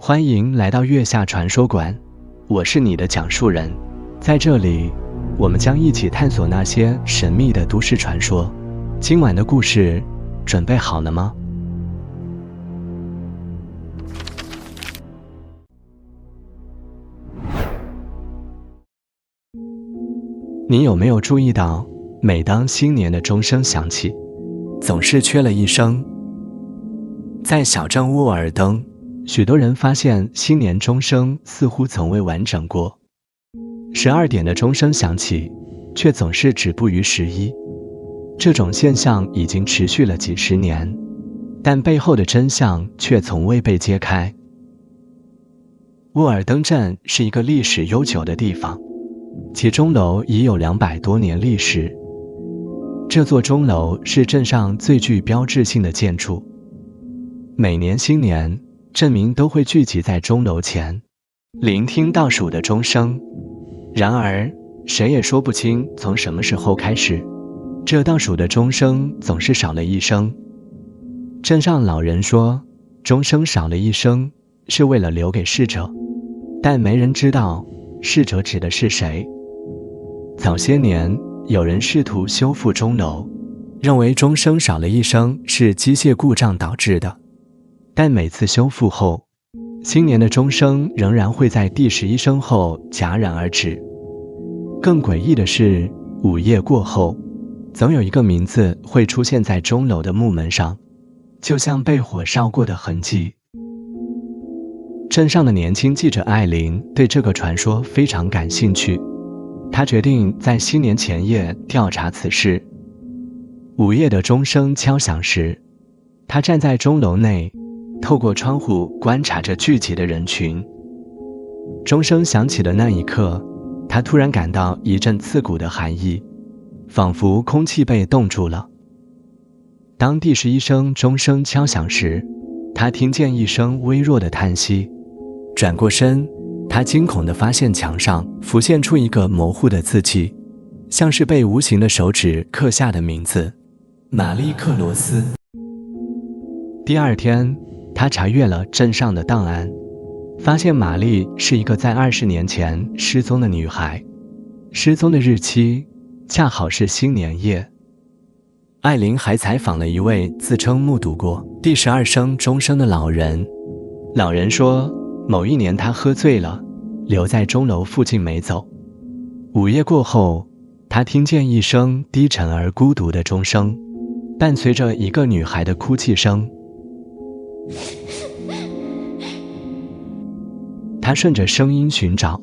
欢迎来到月下传说馆，我是你的讲述人。在这里，我们将一起探索那些神秘的都市传说。今晚的故事，准备好了吗？你有没有注意到，每当新年的钟声响起，总是缺了一声？在小镇沃尔登，许多人发现新年钟声似乎从未完整过。12点的钟声响起，却总是止步于11。这种现象已经持续了几十年，但背后的真相却从未被揭开。沃尔登镇是一个历史悠久的地方，其钟楼已有200多年历史。这座钟楼是镇上最具标志性的建筑。每年新年，镇民都会聚集在钟楼前，聆听倒数的钟声。然而，谁也说不清从什么时候开始，这倒数的钟声总是少了一声。镇上老人说，钟声少了一声是为了留给逝者，但没人知道逝者指的是谁。早些年，有人试图修复钟楼，认为钟声少了一声是机械故障导致的。但每次修复后，新年的钟声仍然会在第11声后戛然而止。更诡异的是，午夜过后，总有一个名字会出现在钟楼的木门上，就像被火烧过的痕迹。镇上的年轻记者艾琳对这个传说非常感兴趣，她决定在新年前夜调查此事。午夜的钟声敲响时，她站在钟楼内，透过窗户观察着聚集的人群。钟声响起的那一刻，他突然感到一阵刺骨的寒意，仿佛空气被冻住了。当第11声钟声敲响时，他听见一声微弱的叹息。转过身，他惊恐地发现墙上浮现出一个模糊的字迹，像是被无形的手指刻下的名字：玛丽克罗斯。第二天，他查阅了镇上的档案，发现玛丽是一个在20年前失踪的女孩，失踪的日期恰好是新年夜。艾琳还采访了一位自称目睹过第12声钟声的老人。老人说，某一年他喝醉了，留在钟楼附近没走。午夜过后，他听见一声低沉而孤独的钟声，伴随着一个女孩的哭泣声。他顺着声音寻找，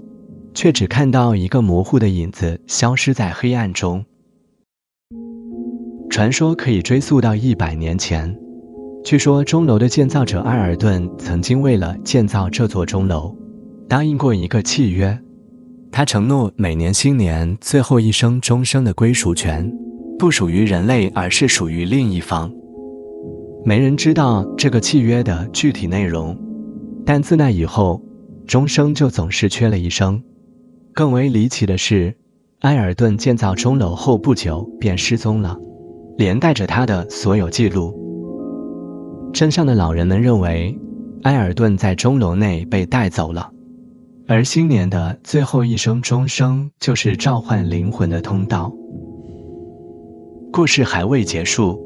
却只看到一个模糊的影子消失在黑暗中。传说可以追溯到100年前，据说钟楼的建造者埃尔顿曾经为了建造这座钟楼，答应过一个契约。他承诺每年新年最后一声钟声的归属权不属于人类，而是属于另一方。没人知道这个契约的具体内容，但自那以后，钟声就总是缺了一声。更为离奇的是，埃尔顿建造钟楼后不久便失踪了，连带着他的所有记录。镇上的老人们认为，埃尔顿在钟楼内被带走了，而新年的最后一声钟声就是召唤灵魂的通道。故事还未结束，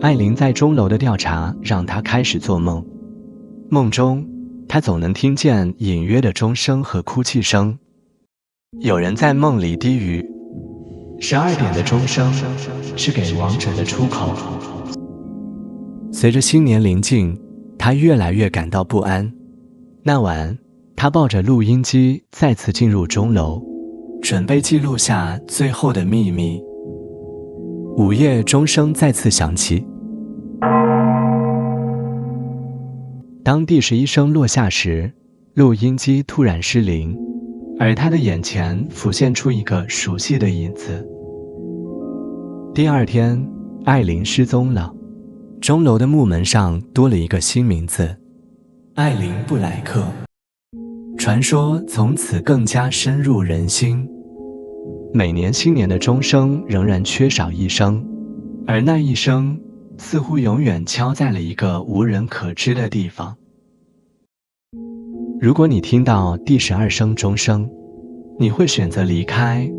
艾琳在钟楼的调查让她开始做梦。梦中，她总能听见隐约的钟声和哭泣声。有人在梦里低语：12点的钟声是给亡者的出口。随着新年临近，她越来越感到不安。那晚，她抱着录音机再次进入钟楼，准备记录下最后的秘密。午夜钟声再次响起，当第11声落下时，录音机突然失灵，而他的眼前浮现出一个熟悉的影子。第二天，艾琳失踪了，钟楼的木门上多了一个新名字：艾琳·布莱克。传说从此更加深入人心。每年新年的钟声仍然缺少一声，而那一声似乎永远敲在了一个无人可知的地方。如果你听到第12声钟声，你会选择离开，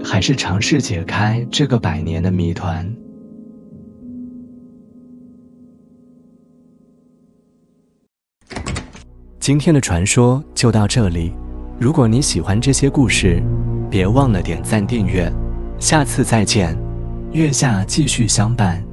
还是尝试解开这个100年的谜团？今天的传说就到这里。如果你喜欢这些故事，别忘了点赞订阅。下次再见，月下继续相伴。